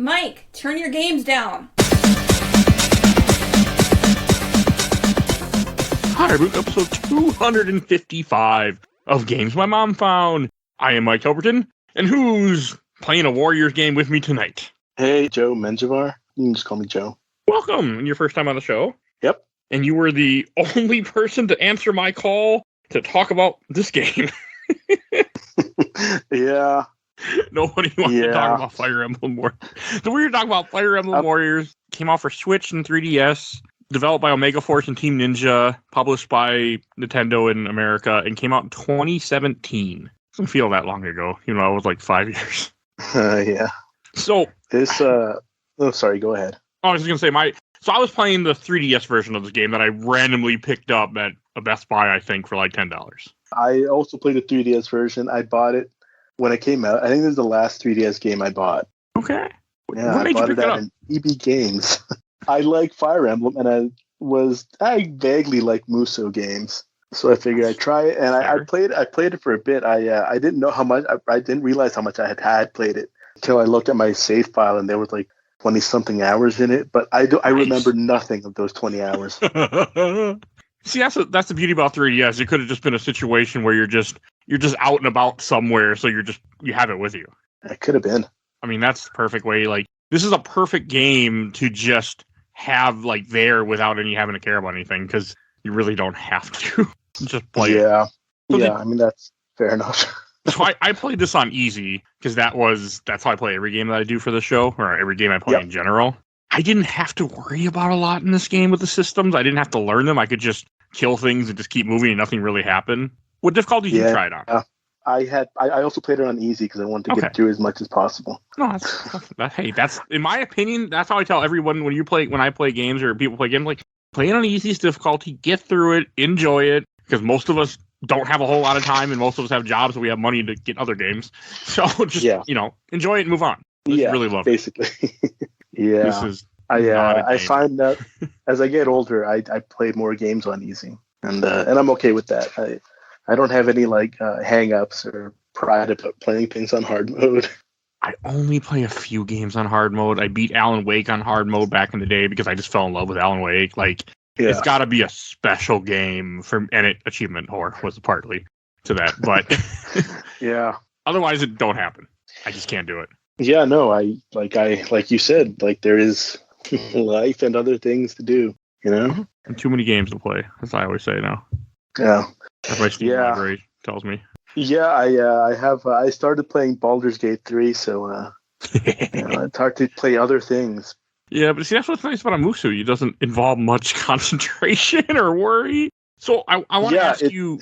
Mike, turn your games down. Hi, we're episode 255 of Games My Mom Found. I am Mike Albertin, and who's playing a Warriors game with me tonight? Hey, Joe Menjivar. You can just call me Joe. Welcome, your first time on the show. Yep. And you were the only person to answer my call to talk about this game. Yeah. Nobody wanted to talk about Fire Emblem Warriors. So we were talking about Fire Emblem Warriors. Came out for Switch and 3DS. Developed by Omega Force and Team Ninja. Published by Nintendo in America. And came out in 2017. Doesn't feel that long ago. You know, it was like 5 years. Yeah. So. This, oh, sorry, go ahead. I was just going to say, so I was playing the 3DS version of this game that I randomly picked up at a Best Buy, I think, for like $10. I also played the 3DS version. I bought it when it came out. I think this is the last 3DS game I bought. Okay. Yeah, I bought it at an EB Games. I like Fire Emblem, and I vaguely like Musou games. So I figured I'd try it, and I played it for a bit. I didn't know how much, I didn't realize how much I had played it until I looked at my save file, and there was like 20-something hours in it, but I remember nothing of those 20 hours. See, that's the beauty about 3DS. It could have just been a situation where you're just out and about somewhere, so you have it with you. It could have been. I mean, that's the perfect way. Like, this is a perfect game to just have like there without any having to care about anything, because you really don't have to just play it. So I mean, that's fair enough. So I played this on easy because that's how I play every game that I do for the show, or every game I play in general. I didn't have to worry about a lot in this game with the systems. I didn't have to learn them. I could just kill things and just keep moving and nothing really happened. What difficulty did you try it on? I also played it on easy because I wanted to get through as much as possible. No, that's in my opinion, that's how I tell everyone when I play games or people play games, like, play it on the easiest difficulty, get through it, enjoy it, because most of us don't have a whole lot of time, and most of us have jobs, so we have money to get other games. So just enjoy it and move on. Really love it. Basically. Yeah. This is I find that as I get older, I play more games on easy, and I'm okay with that. I don't have any hang-ups or pride about playing things on hard mode. I only play a few games on hard mode. I beat Alan Wake on hard mode back in the day because I just fell in love with Alan Wake. It's got to be a special game and Achievement Whore was partly to that, but yeah. Otherwise, it don't happen. I just can't do it. Yeah, no, I like you said, there is life and other things to do, you know? And too many games to play, as I always say now. Yeah. That's my Steam library tells me. Yeah, I started playing Baldur's Gate 3, so it's hard to play other things. Yeah, but see, that's what's nice about a Musou. It doesn't involve much concentration or worry. So I want to ask you,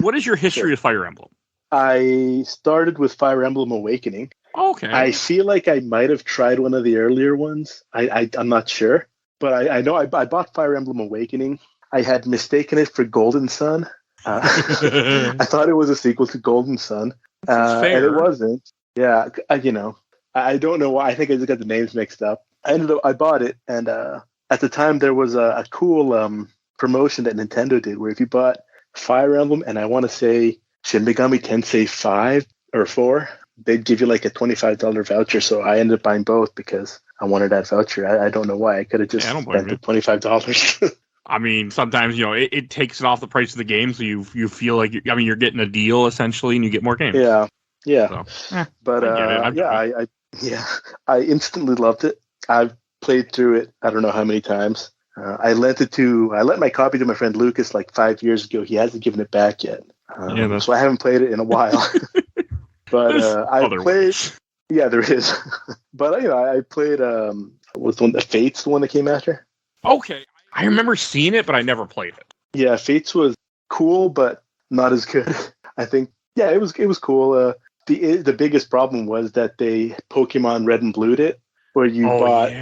what is your history with Fire Emblem? I started with Fire Emblem Awakening. Okay. I feel like I might have tried one of the earlier ones. I'm not sure. But I know I bought Fire Emblem Awakening. I had mistaken it for Golden Sun. I thought it was a sequel to Golden Sun. And it wasn't. Yeah, I don't know why. I think I just got the names mixed up. I bought it, and at the time there was a cool promotion that Nintendo did where if you bought Fire Emblem and I want to say Shin Megami Tensei 5 or 4, they'd give you like a $25 voucher. So I ended up buying both because I wanted that voucher. I don't know why. I could have just spent the $25. I mean, sometimes, it takes it off the price of the game, so you feel like you're getting a deal essentially, and you get more games. Yeah. So, but I instantly loved it. I've played through it I don't know how many times. I lent my copy to my friend Lucas like 5 years ago. He hasn't given it back yet, so I haven't played it in a while. But I played. Yeah, there is. But I played. Was the one that Fates the one that came after? Okay. I remember seeing it, but I never played it. Yeah, Fates was cool, but not as good. I think. Yeah, it was cool. The biggest problem was that they Pokemon Red and Blue'd it, where you bought.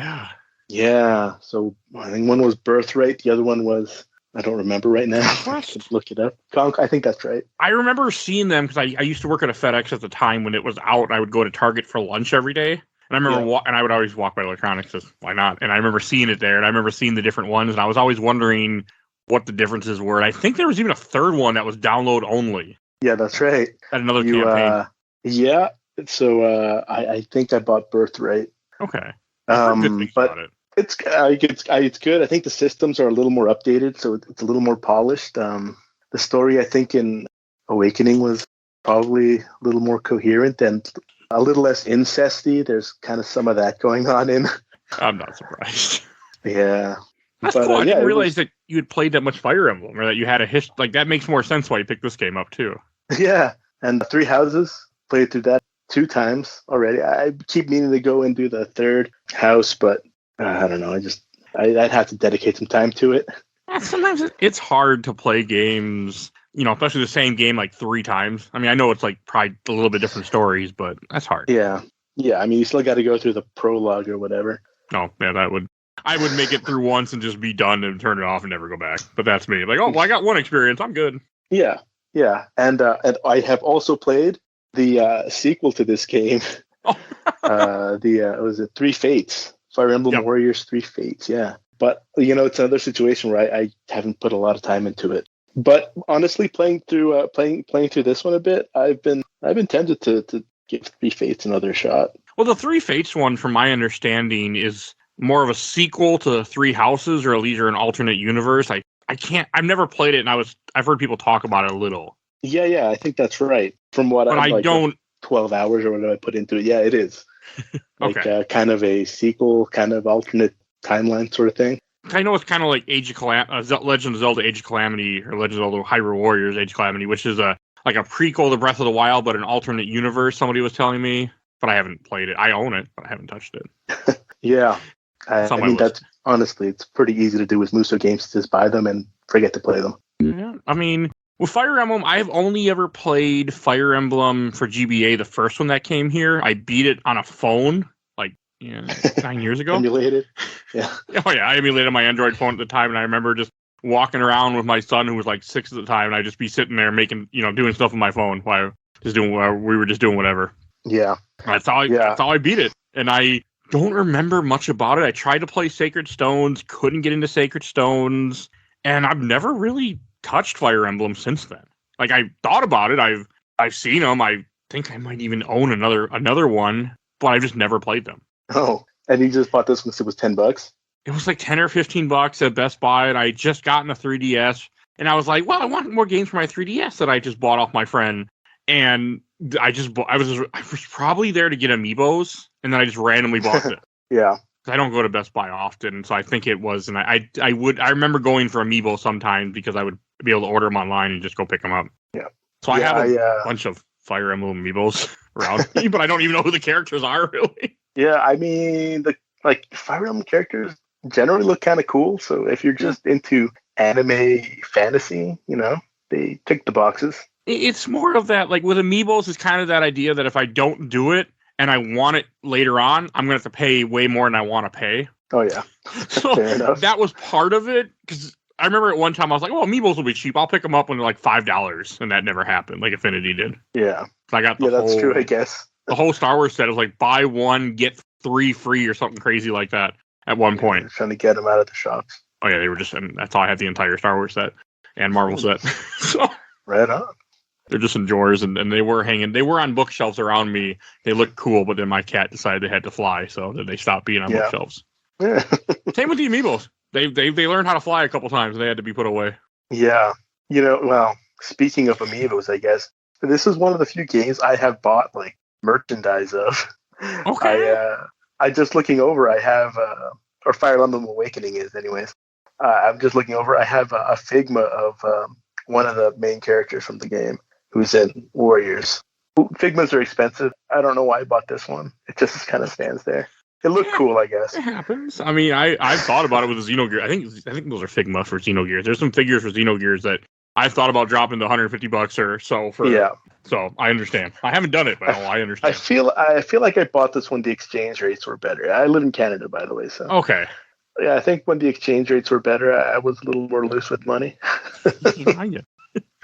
Yeah. So I think one was Birthright, the other one was I don't remember right now. I should look it up. I think that's right. I remember seeing them because I used to work at a FedEx at the time when it was out, and I would go to Target for lunch every day. And I remember, and I would always walk by electronics, because why not? And I remember seeing it there, and I remember seeing the different ones, and I was always wondering what the differences were. And I think there was even a third one that was download only. Yeah, that's right. At another campaign. Yeah. So I think I bought Birthright. Okay. I've heard good things But about it. it's good. I think the systems are a little more updated, so it's a little more polished. The story, I think, in Awakening was probably a little more coherent and a little less incesty. There's kind of some of that going on in. I'm not surprised. Yeah. That's But, cool. I yeah, didn't it realize was- that you had played that much Fire Emblem, or that you had a history. Like, that makes more sense why you picked this game up, too. Yeah, and Three Houses, played through that 2 times already. I keep meaning to go and do the third house, but I don't know. I'd have to dedicate some time to it. Sometimes it's hard to play games, especially the same game like 3 times. I mean, I know it's like probably a little bit different stories, but that's hard. Yeah. I mean, you still got to go through the prologue or whatever. No, yeah, I would make it through once and just be done and turn it off and never go back. But that's me. Like, oh, well, I got one experience. I'm good. Yeah, and I have also played the sequel to this game. Oh. Was it Three Fates? Fire Emblem Warriors 3 Fates. Yeah, but it's another situation where I haven't put a lot of time into it. But honestly, playing through this one a bit, I've been tempted to give Three Fates another shot. Well, the Three Fates one, from my understanding, is more of a sequel to Three Houses, or at least an alternate universe. I've never played it, and I've heard people talk about it a little. Yeah, I think that's right. From what but I don't 12 hours or whatever I put into it. Yeah, it is. Okay. Kind of a sequel, kind of alternate timeline sort of thing. I know it's kind of like Legend of Zelda Age of Calamity, or Legend of Zelda Hyrule Warriors Age of Calamity, which is like a prequel to Breath of the Wild, but an alternate universe, somebody was telling me. But I haven't played it. I own it, but I haven't touched it. Yeah. I mean, that's honestly, it's pretty easy to do with Musou games. Just buy them and forget to play them. Yeah. I mean, with Fire Emblem, I've only ever played Fire Emblem for GBA, the first one that came here. I beat it on a phone, 9 years ago. Emulated? Yeah. Oh, yeah. I emulated my Android phone at the time, and I remember just walking around with my son, who was like 6 at the time, and I'd just be sitting there making, doing stuff with my phone while we were just doing whatever. Yeah. That's how I beat it. And I don't remember much about it. I tried to play Sacred Stones, couldn't get into Sacred Stones, and I've never really touched Fire Emblem since then. Like, I thought about it. I've seen them. I think I might even own another one, but I've just never played them. Oh, and you just bought this one because it was $10? It was like $10 or $15 at Best Buy, and I just gotten a 3DS, and I was like, well, I want more games for my 3DS that I just bought off my friend, and I was probably there to get amiibos, and then I just randomly bought it. Yeah. I don't go to Best Buy often, so I think it was, and I remember going for amiibo sometimes because I would be able to order them online and just go pick them up. Yeah. So I have a bunch of Fire Emblem amiibos around me, but I don't even know who the characters are, really. Yeah, I mean, the Fire Emblem characters generally look kind of cool. So if you're just into anime fantasy, they tick the boxes. It's more of that, like with amiibos, it's kind of that idea that if I don't do it and I want it later on, I'm going to have to pay way more than I want to pay. Oh, yeah. So Fair enough. That was part of it, because I remember at one time I was like, oh, amiibos will be cheap. I'll pick them up when they're like $5, and that never happened, like Affinity did. Yeah. So I got that's true, I guess. The whole Star Wars set was like buy 1, get 3 free or something crazy like that at one point. Trying to get them out of the shops. Oh, yeah, they were just, and that's how I had the entire Star Wars set and Marvel set. So right on. They're just in drawers, and they were on bookshelves around me. They looked cool, but then my cat decided they had to fly, so then they stopped being on bookshelves. Yeah. Same with the amiibos. They learned how to fly a couple times, and they had to be put away. Yeah. Well, speaking of amiibos, I guess, this is one of the few games I have bought, like, merchandise of. Okay. I just looking over, I have, or Fire Emblem Awakening is, anyways. I'm just looking over, I have a Figma of one of the main characters from the game who's in Warriors. Figmas are expensive. I don't know why I bought this one. It just kind of stands there. It looked cool, I guess. It happens. I mean, I've thought about it with the Xenogear. I think those are Figma for Xenogears. There's some figures for Xenogears that I've thought about dropping the $150 or so for. Yeah. So I understand. I haven't done it, but I understand. I feel like I bought this when the exchange rates were better. I live in Canada, by the way, so. Okay. Yeah, I think when the exchange rates were better, I was a little more loose with money.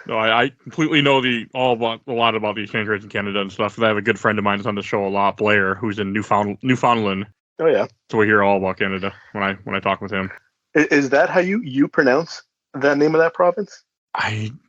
No, I completely know a lot about the exchange rates in Canada and stuff. I have a good friend of mine that's on the show a lot, Blair, who's in Newfoundland. Oh yeah. So we hear all about Canada when I talk with him. Is that how you pronounce the name of that province?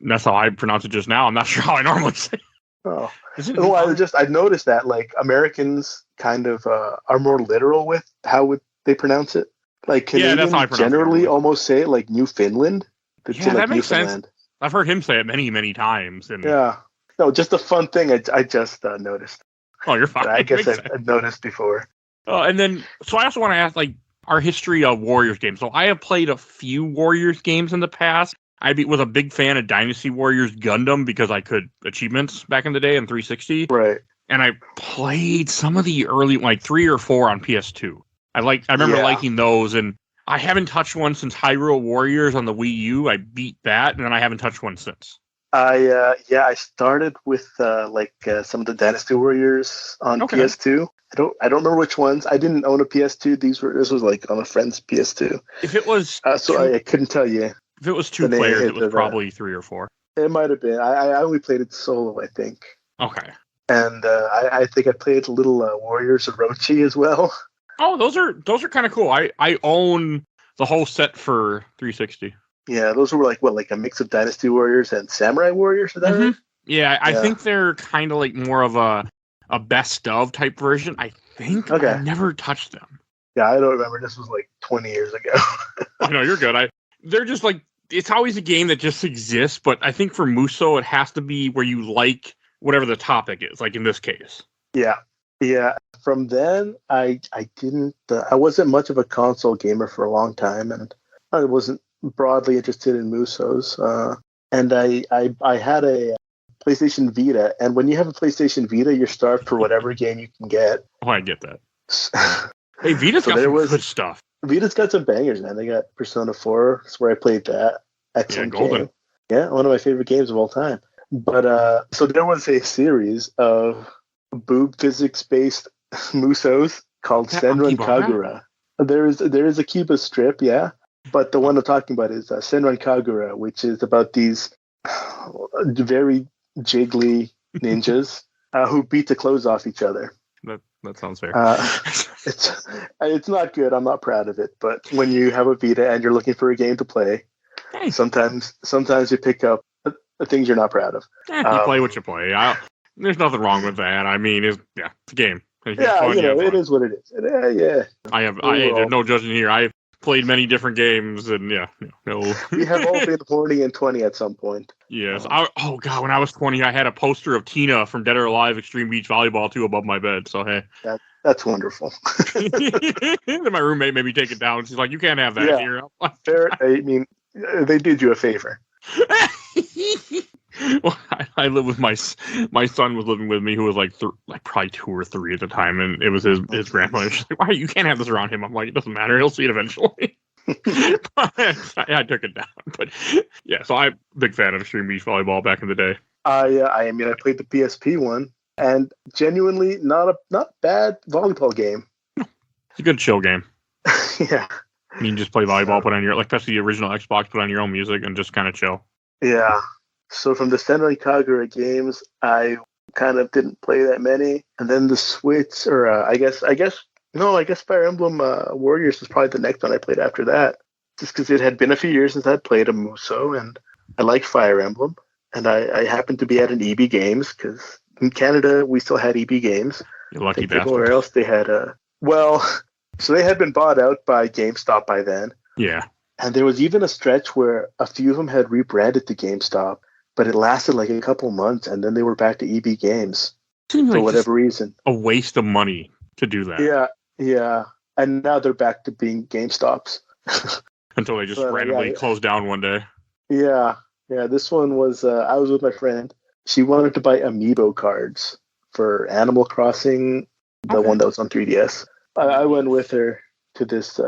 That's how I pronounce it just now. I'm not sure how I normally say it. Oh, Is it well, I noticed that like Americans kind of are more literal with how they pronounce it. Like Yeah, that's how I Canadians pronounce it generally normally. almost say it like Newfoundland to Yeah, like that makes sense. Newfoundland. I've heard him say it many, many times. And Yeah. No, just a fun thing I just noticed. oh, you're fine. That I It guess makes I've noticed before. And then, so I also want to ask, like, our history of Warriors games. So I have played a few Warriors games in the past. Was a big fan of Dynasty Warriors Gundam because I could achievements back in the day in 360. Right. And I played some of the early, like 3 or 4 on PS2. I remember liking those, and I haven't touched one since Hyrule Warriors on the Wii U. I beat that, and then I haven't touched one since. I started with some of the Dynasty Warriors on PS2. I don't remember which ones. I didn't own a PS2. This was like on a friend's PS2. If it was I couldn't tell you. If it was 2 players, it was probably 3 or 4. It might have been. I only played it solo, I think. Okay. And I think I played little Warriors Orochi as well. Oh, those are kind of cool. I own the whole set for 360. Yeah, those were like a mix of Dynasty Warriors and Samurai Warriors. Is that right? Yeah, I think they're kind of like more of a best of type version. I think I never touched them. Yeah, I don't remember. This was like 20 years ago. Oh, no, you're good. They're just like, it's always a game that just exists, but I think for Musou, it has to be where you like whatever the topic is, like in this case. Yeah. From then, I wasn't much of a console gamer for a long time, and I wasn't broadly interested in Musou's. And I had a PlayStation Vita, and when you have a PlayStation Vita, you're starved for whatever game you can get. Oh, I get that. Hey, Vita's got some good stuff. Vita's got some bangers, man. They got Persona 4. That's where I played that. Excellent Golden. game. Yeah, one of my favorite games of all time. But so there was a series of boob physics-based Musous called Senran Kagura. There is a Kiba strip, yeah. But the one I'm talking about is Senran Kagura, which is about these very jiggly ninjas who beat the clothes off each other. That sounds fair. It's not good. I'm not proud of it. But when you have a Vita and you're looking for a game to play, sometimes you pick up things you're not proud of. You play what you play. There's nothing wrong with that. I mean, it's a game. It is what it is. There's no judging here. I've played many different games, and no. We have all been horny and 20 at some point. Yes. Oh God, when I was 20, I had a poster of Tina from Dead or Alive Extreme Beach Volleyball 2 above my bed. So hey, that's wonderful. My roommate made me take it down. She's like, "You can't have that here." I mean, they did you a favor. Well, I live with my son was living with me, who was like probably 2 or 3 at the time, and it was his grandmother. She's like, "Why you can't have this around him?" I'm like, "It doesn't matter. He'll see it eventually." I took it down, but yeah. So I'm a big fan of Extreme Beach Volleyball back in the day. I played the PSP one, and genuinely not bad volleyball game. It's a good chill game. Yeah. I mean, just play volleyball, put on your especially the original Xbox, put on your own music, and just kind of chill. Yeah. So from the Senran Kagura games, I kind of didn't play that many, and then the Switch, or I guess Fire Emblem Warriors was probably the next one I played after that, just because it had been a few years since I'd played a Musou, and I like Fire Emblem, and I happened to be at an EB Games because in Canada we still had EB Games. You lucky bastard. Everywhere else they had so they had been bought out by GameStop by then. Yeah. And there was even a stretch where a few of them had rebranded to GameStop, but it lasted like a couple months, and then they were back to EB Games for whatever reason. A waste of money to do that. Yeah. And now they're back to being GameStops. Until they just randomly closed down one day. Yeah. This one was, I was with my friend. She wanted to buy Amiibo cards for Animal Crossing, the one that was on 3DS. I went with her to this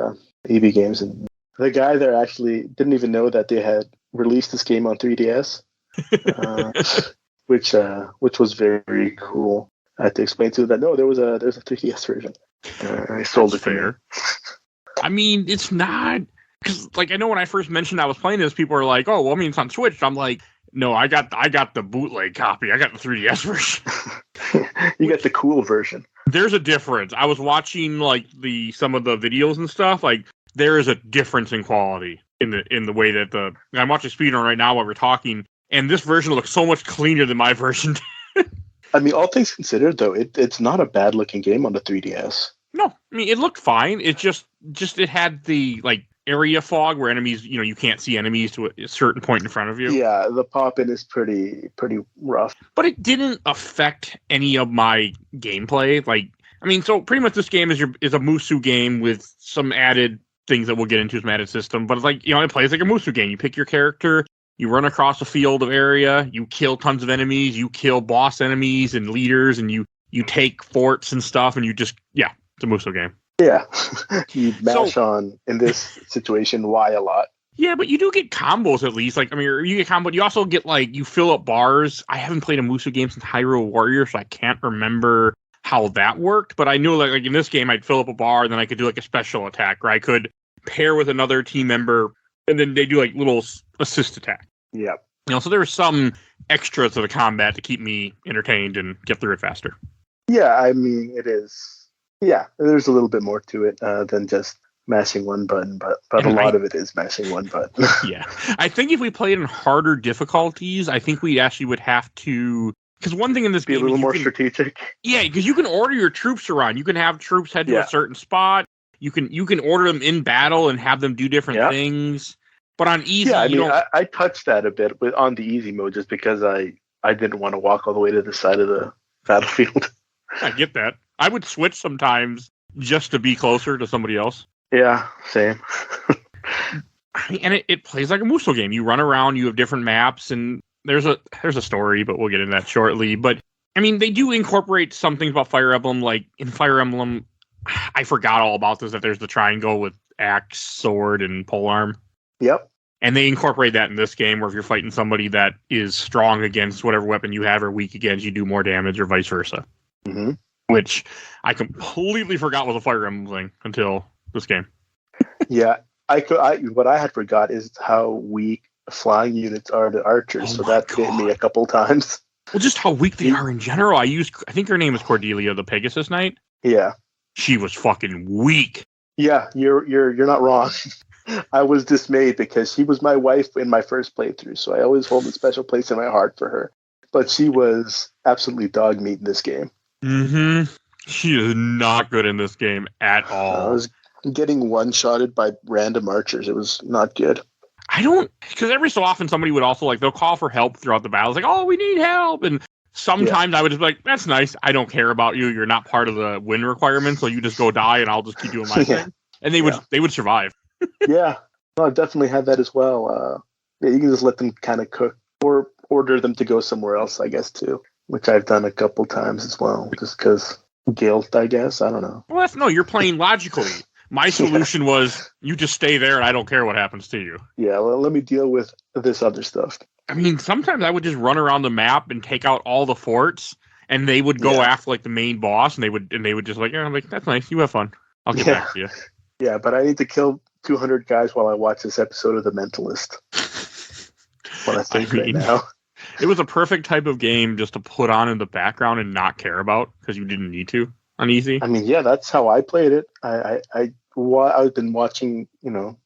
EB Games, and the guy there actually didn't even know that they had released this game on 3DS, which was very cool. I had to explain to him that there's a 3DS version. I sold it to her. I mean, it's not because I know when I first mentioned I was playing this, people were like, "Oh, well, I mean, it's on Switch." I'm like, "No, I got the bootleg copy. I got the 3DS version." You got the cool version. There's a difference. I was watching some of the videos and stuff. There is a difference in quality in the way that I'm watching speedrun right now while we're talking, and this version looks so much cleaner than my version did. I mean, all things considered, though, it's not a bad looking game on the 3DS. No, I mean, it looked fine. It just it had the like area fog where enemies, you can't see enemies to a certain point in front of you. Yeah, the pop-in is pretty rough. But it didn't affect any of my gameplay. Like, I mean, so pretty much this game is a Musou game with some added things that we'll get into, some added system. But it's like, it plays like a Musou game. You pick your character, you run across a field of area, you kill tons of enemies, you kill boss enemies and leaders, and you take forts and stuff, and it's a Musou game. Yeah, you mash on, in this situation, Y a lot. Yeah, but you do get combos at least. Like, I mean, you get combo. You also get, like, you fill up bars. I haven't played a Musou game since Hyrule Warrior, so I can't remember how that worked. But I knew, like in this game, I'd fill up a bar, and then I could do, like, a special attack, or I could pair with another team member, and then they do, like, little assist attack. Yeah. So there was some extra to the combat to keep me entertained and get through it faster. Yeah, I mean, it is. Yeah, there's a little bit more to it than just mashing one button, but a lot of it is mashing one button. Yeah. I think if we played in harder difficulties, I think we actually would have to... Because one thing in this game... Be a little more strategic. Yeah, because you can order your troops around. You can have troops head to a certain spot. You can order them in battle and have them do different things. But on easy... Yeah, I mean, I touched that a bit on the easy mode just because I didn't want to walk all the way to the side of the battlefield. I get that. I would switch sometimes just to be closer to somebody else. Yeah, same. And it plays like a Musou game. You run around, you have different maps, and there's a story, but we'll get into that shortly. But, I mean, they do incorporate some things about Fire Emblem. Like, in Fire Emblem, I forgot all about this, that there's the triangle with axe, sword, and polearm. Yep. And they incorporate that in this game, where if you're fighting somebody that is strong against whatever weapon you have or weak against, you do more damage, or vice versa. Mm-hmm. Which I completely forgot was a Fire Emblem thing until this game. Yeah, what I had forgot is how weak flying units are to archers, so that hit me a couple times. Well, just how weak they are in general. I think her name is Cordelia, the Pegasus Knight. Yeah. She was fucking weak. Yeah, you're not wrong. I was dismayed because she was my wife in my first playthrough, so I always hold a special place in my heart for her. But she was absolutely dog meat in this game. Mm-hmm. She is not good in this game at all. I was getting one-shotted by random archers. It was not good. Because every so often somebody would also, like, they'll call for help throughout the battle. It's like, oh, we need help. And sometimes I would just be like, that's nice. I don't care about you. You're not part of the win requirement, so you just go die and I'll just keep doing my thing. And they would survive. Yeah. No, I definitely had that as well. You can just let them kind of cook or order them to go somewhere else, I guess, too. Which I've done a couple times as well, just because guilt, I guess. I don't know. Well, you're playing logically. My solution was, you just stay there and I don't care what happens to you. Yeah, well, let me deal with this other stuff. I mean, sometimes I would just run around the map and take out all the forts, and they would go after, like, the main boss, and they would just like, I'm like, that's nice, you have fun. I'll get back to you. Yeah, but I need to kill 200 guys while I watch this episode of The Mentalist. What I think right now. It was a perfect type of game just to put on in the background and not care about because you didn't need to on easy. I mean, yeah, that's how I played it. I've been watching,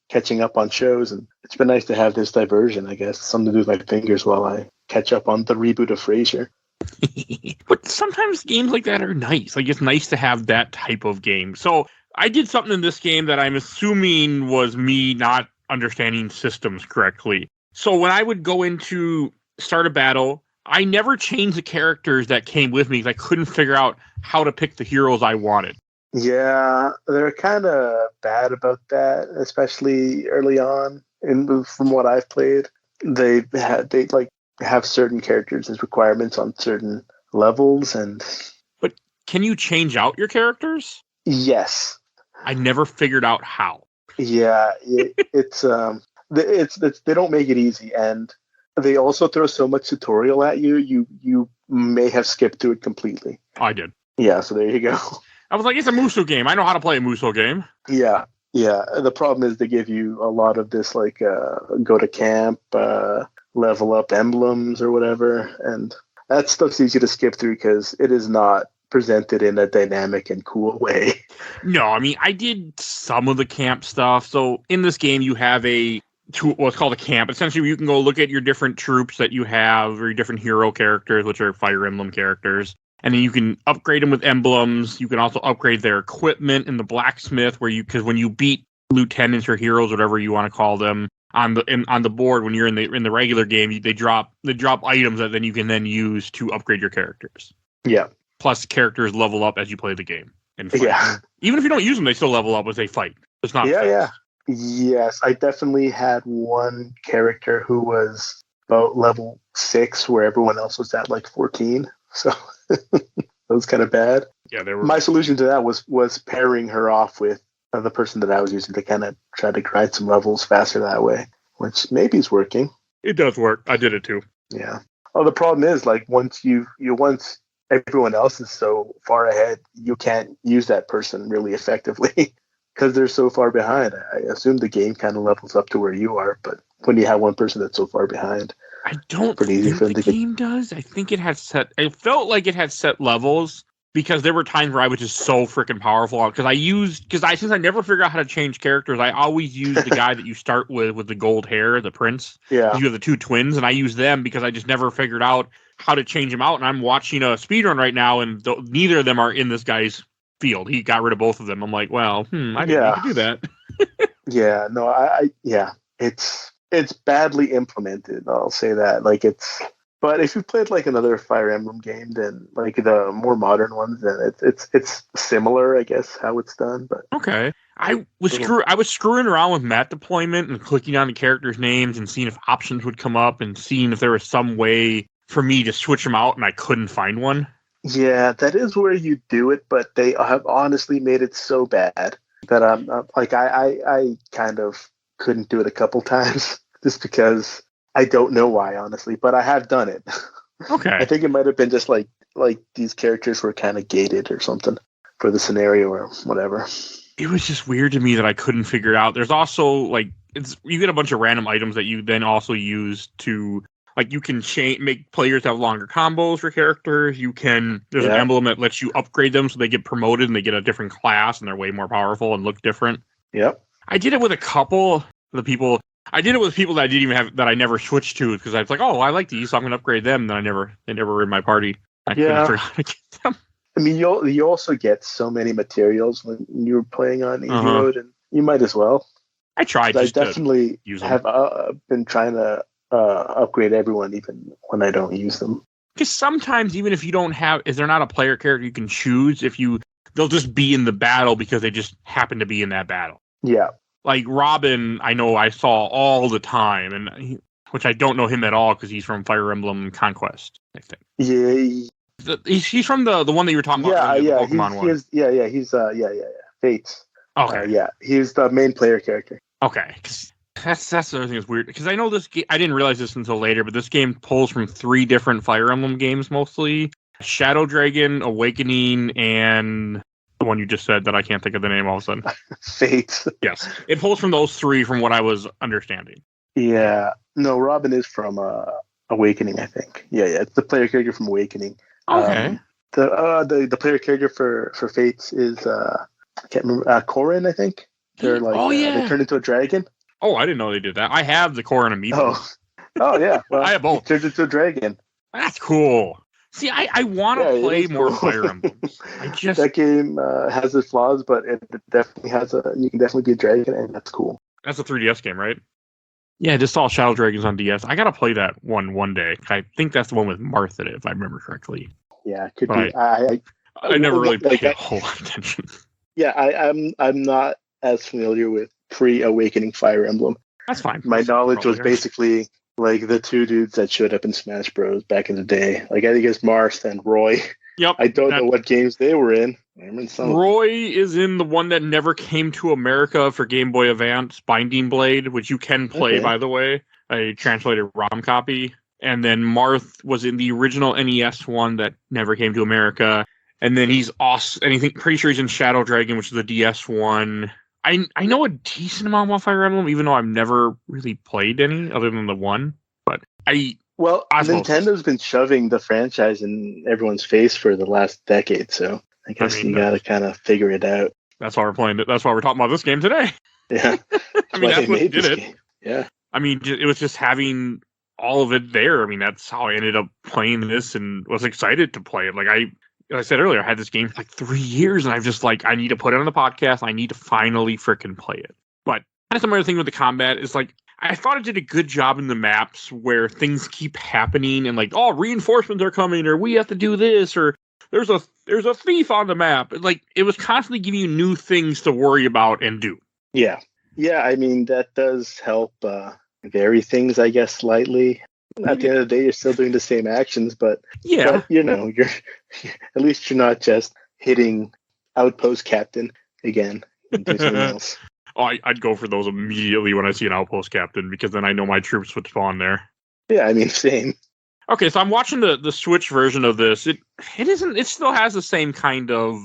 catching up on shows, and it's been nice to have this diversion, I guess. Something to do with my fingers while I catch up on the reboot of Frasier. But sometimes games like that are nice. Like, it's nice to have that type of game. So I did something in this game that I'm assuming was me not understanding systems correctly. So when I would go into start a battle, I never changed the characters that came with me because I couldn't figure out how to pick the heroes I wanted. Yeah, they're kind of bad about that, especially early on. And from what I've played, they have certain characters as requirements on certain levels, But can you change out your characters? Yes. I never figured out how. Yeah, it's they don't make it easy, and they also throw so much tutorial at you. You may have skipped through it completely. I did. Yeah, so there you go. I was like, it's a Musou game. I know how to play a Musou game. Yeah. The problem is they give you a lot of this, like, go to camp, level up emblems or whatever, and that stuff's easy to skip through because it is not presented in a dynamic and cool way. No, I mean, I did some of the camp stuff. So in this game, you have a to what's called a camp. Essentially, you can go look at your different troops that you have, or your different hero characters, which are Fire Emblem characters. And then you can upgrade them with emblems. You can also upgrade their equipment in the blacksmith, because when you beat lieutenants or heroes, whatever you want to call them, on the board when you're in the regular game, they drop items that then you can then use to upgrade your characters. Yeah. Plus, characters level up as you play the game and fight. Yeah. Even if you don't use them, they still level up as they fight. It's not. Yeah. Yes, I definitely had one character who was about level 6, where everyone else was at like 14. So that was kind of bad. Yeah, they were. My solution to that was pairing her off with the person that I was using to kind of try to grind some levels faster that way, which maybe is working. It does work. I did it too. Yeah. Oh, the problem is, like, once everyone else is so far ahead, you can't use that person really effectively because they're so far behind. I assume the game kind of levels up to where you are, but when you have one person that's so far behind, I don't think the game does. I think it felt like it had set levels, because there were times where I was just so freaking powerful. Since I never figured out how to change characters, I always use the guy that you start with the gold hair, the prince. Yeah. You have the 2 twins, and I use them because I just never figured out how to change them out. And I'm watching a speedrun right now, and neither of them are in this guy's field. He got rid of both of them. I'm like, well, I didn't need to do that. Yeah, no, it's badly implemented. I'll say that. But if you played like another Fire Emblem game, then like the more modern ones, then it's similar, I guess, how it's done. But okay, I was screwing around with map deployment and clicking on the characters' names and seeing if options would come up and seeing if there was some way for me to switch them out, and I couldn't find one. Yeah, that is where you do it, but they have honestly made it so bad that I kind of couldn't do it a couple times just because I don't know why, honestly, but I have done it. Okay. I think it might have been just like these characters were kind of gated or something for the scenario or whatever. It was just weird to me that I couldn't figure it out. There's also you get a bunch of random items that you then also use to, like, you can make players have longer combos for characters. There's an emblem that lets you upgrade them so they get promoted and they get a different class and they're way more powerful and look different. Yep. I did it with a couple of the people. I did it with people that I didn't even have, that I never switched to, because I was like, oh, I like these, so I'm going to upgrade them. Then they never were in my party. I couldn't figure out how to get them. I mean, you also get so many materials when you're playing on Easy Mode, and you might as well. I tried. I definitely have been trying to upgrade everyone, even when I don't use them. Because sometimes, even if you don't have, if they're not a player character you can choose, they'll just be in the battle because they just happen to be in that battle. Yeah. Like Robin, I know I saw all the time, which I don't know him at all because he's from Fire Emblem Conquest, I think. Yeah. He's from the one that you were talking about. The Pokemon one. He's Fates. Okay. He's the main player character. Okay. That's the other thing that's weird, because I know this game, I didn't realize this until later, but this game pulls from 3 different Fire Emblem games mostly: Shadow Dragon, Awakening, and the one you just said that I can't think of the name all of a sudden. Fates. Yes, it pulls from those 3 from what I was understanding. Yeah, no, Robin is from Awakening, I think. Yeah, it's the player character from Awakening. Okay. The player character for Fates is I can't remember, Corrin, I think. They're like they turn into a dragon. Oh, I didn't know they did that. I have the Corrin amiibo. Oh yeah. Well, I have both. He turns into a dragon. That's cool. See, I want to play more Fire Emblems. That game has its flaws, but it definitely you can definitely be a dragon, and that's cool. That's a 3DS game, right? Yeah, just saw Shadow Dragons on DS. I gotta play that one day. I think that's the one with Martha, if I remember correctly. Yeah, it could be. I never really paid a whole lot of attention. Yeah, I'm not as familiar with pre-Awakening Fire Emblem. That's fine. My knowledge was basically like the 2 dudes that showed up in Smash Bros. Back in the day. Like, I think it's Marth and Roy. Yep. I don't know what games they were in. Roy is in the one that never came to America for Game Boy Advance, Binding Blade, which you can play, by the way, a translated ROM copy. And then Marth was in the original NES one that never came to America. And then he's awesome. Pretty sure he's in Shadow Dragon, which is the DS one. I know a decent amount about Fire Emblem, even though I've never really played any other than the one. But Nintendo's been shoving the franchise in everyone's face for the last decade, so I guess you got to kind of figure it out. That's why we're playing it. That's why we're talking about this game today. Yeah. I mean, that's what did it. Game. Yeah. I mean, it was just having all of it there. I mean, that's how I ended up playing this and was excited to play it. Like I said earlier, I had this game for like 3 years, and I've just like, I need to put it on the podcast. I need to finally frickin' play it. But kind of some other thing with the combat is like, I thought it did a good job in the maps where things keep happening and like, oh, reinforcements are coming, or we have to do this, or there's a thief on the map. Like, it was constantly giving you new things to worry about and do. Yeah. Yeah, I mean, that does help vary things, I guess, slightly. At the end of the day, you're still doing the same actions, but Yeah. but, you're at least you're not just hitting outpost captain again and do something else. Oh, I'd go for those immediately when I see an outpost captain, because then I know my troops would spawn there. Yeah, I mean, same. Okay, so I'm watching the Switch version of this. It still has the same kind of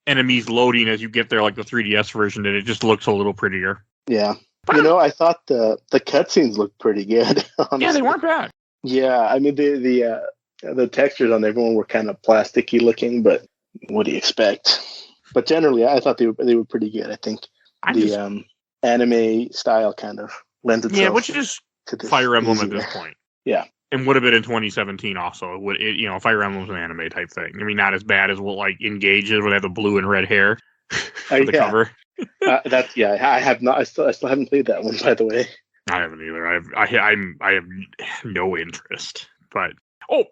enemies loading as you get there, like the 3DS version, and it just looks a little prettier. Yeah. I thought the cutscenes looked pretty good. Honestly. Yeah, they weren't bad. Yeah, I mean the textures on everyone were kind of plasticky looking, but what do you expect? But generally, I thought they were pretty good. I think anime style kind of lends itself. Yeah, which is to this Fire Emblem easier. at this point. Yeah, and would have been in 2017 also. Fire Emblem's an anime type thing. I mean, not as bad as what like Engage is, where they have the blue and red hair for the cover. I have not. I still haven't played that one, by the way. I haven't either. I have no interest. But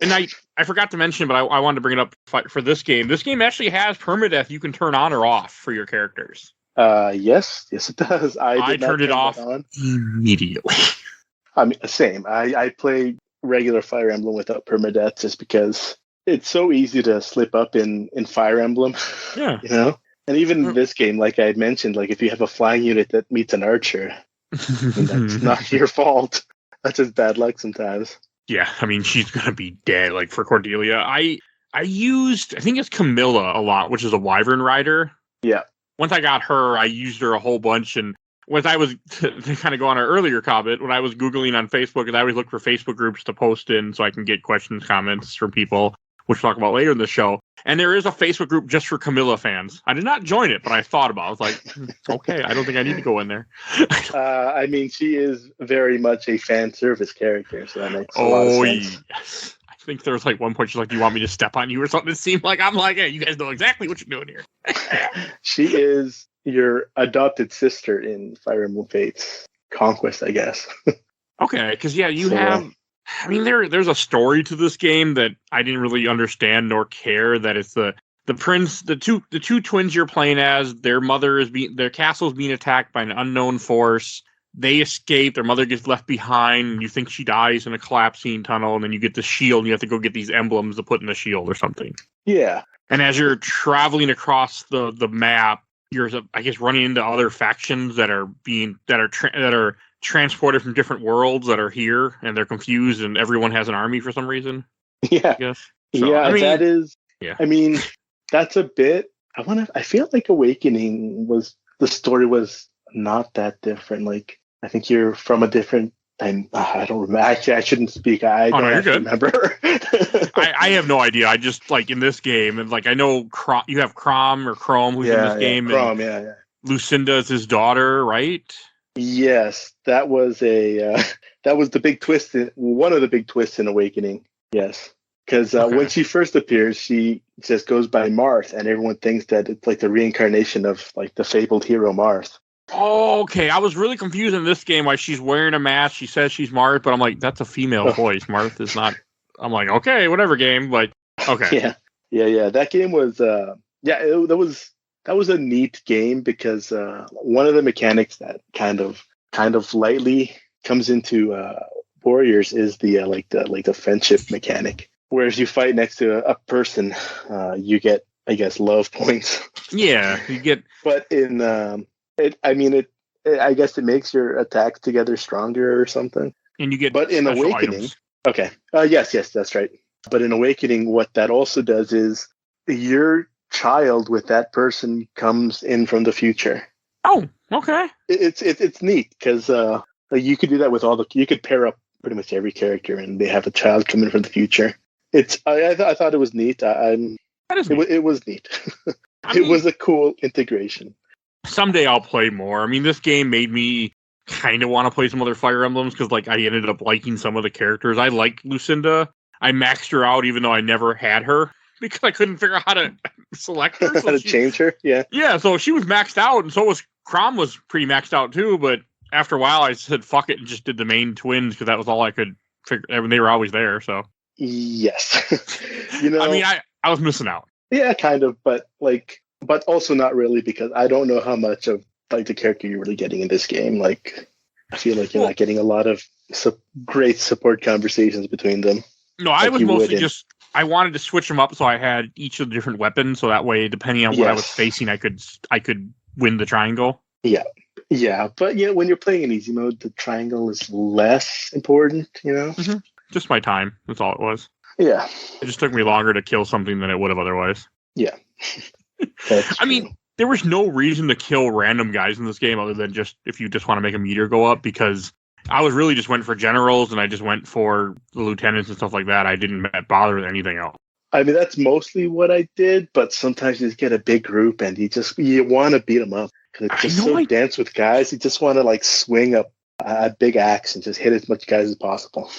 and I forgot to mention, but I wanted to bring it up for this game. This game actually has permadeath you can turn on or off for your characters. Yes, it does. I turned it off immediately. I mean, same. I play regular Fire Emblem without permadeath just because it's so easy to slip up in Fire Emblem. Yeah. And even in this game, like I had mentioned, like if you have a flying unit that meets an archer, that's not your fault. That's just bad luck sometimes. Yeah, I mean, she's going to be dead. Like for Cordelia, I used, I think it's Camilla a lot, which is a wyvern rider. Yeah. Once I got her, I used her a whole bunch. And when I was, to kind of go on our earlier comment, when I was Googling on Facebook, and I always look for Facebook groups to post in so I can get questions, comments from people, which we'll talk about later in the show. And there is a Facebook group just for Camilla fans. I did not join it, but I thought about it. I was like, okay, I don't think I need to go in there. I mean, she is very much a fan service character, so that makes a lot of sense. Yes. I think there was like one point she's like, do you want me to step on you or something? It seemed like, I'm like, hey, you guys know exactly what you're doing here. She is your adopted sister in Fire Emblem Fates Conquest, I guess. Okay, because you have... I mean, there's a story to this game that I didn't really understand nor care. That it's the prince, the two twins you're playing as. Their castle is being attacked by an unknown force. They escape. Their mother gets left behind. And you think she dies in a collapsing tunnel, and then you get the shield. And you have to go get these emblems to put in the shield or something. Yeah. And as you're traveling across the map, you're, I guess, running into other factions that are transported from different worlds that are here, and they're confused, and everyone has an army for some reason. Yeah, I guess. So, yeah, that is. Yeah, I mean, that's a bit. I feel like Awakening the story was not that different. Like, I think you're from a different. I don't remember. Actually, I shouldn't speak. I don't remember. I have no idea. I just like in this game, and like I know you have Chrome who's in this game. Chrome, yeah. Lucinda is his daughter, right? Yes, that was the big twist. One of the big twists in Awakening. Yes, because when she first appears, she just goes by Marth, and everyone thinks that it's like the reincarnation of like the fabled hero Marth. Oh, okay. I was really confused in this game why she's wearing a mask. She says she's Marth, but I'm like, that's a female voice. Marth is not. I'm like, okay, whatever game, but okay. Yeah. That game was that was a neat game because one of the mechanics that kind of lightly comes into Warriors is the friendship mechanic. Whereas you fight next to a person, you get, I guess, love points. Yeah, you get. But in I guess it makes your attacks together stronger or something. And you get. But in Awakening, items. Okay, yes, that's right. But in Awakening, what that also does is your child with that person comes in from the future. Oh, okay. It's neat because you could do that with you could pair up pretty much every character and they have a child come in from the future. I thought it was neat. It was neat. It was a cool integration. Someday I'll play more. I mean, this game made me kind of want to play some other Fire Emblems because like I ended up liking some of the characters. I liked Lucinda. I maxed her out even though I never had her because I couldn't figure out how to select her. How to change her? Yeah. Yeah, so she was maxed out, and so was Crom was pretty maxed out too. But after a while, I said fuck it and just did the main twins because that was all I could figure. I mean, they were always there, so Yes. You know, I mean, I was missing out. yeah, kind of, but also not really because I don't know how much of like the character you're really getting in this game. Like, I feel like you're not getting a lot of great support conversations between them. No, I was mostly just I wanted to switch them up so I had each of the different weapons, so that way, depending on what I was facing, I could win the triangle. Yeah, but yeah, when you're playing in easy mode, the triangle is less important. You know, just my time. That's all it was. Yeah, it just took me longer to kill something than it would have otherwise. Yeah, I mean, there was no reason to kill random guys in this game other than just if you just want to make a meter go up because. I was really just went for generals and I just went for the lieutenants and stuff like that. I didn't bother with anything else. I mean, that's mostly what I did, but sometimes you just get a big group and you want to beat them up because it's just so dense with guys. You just want to like swing a big axe and just hit as much guys as possible.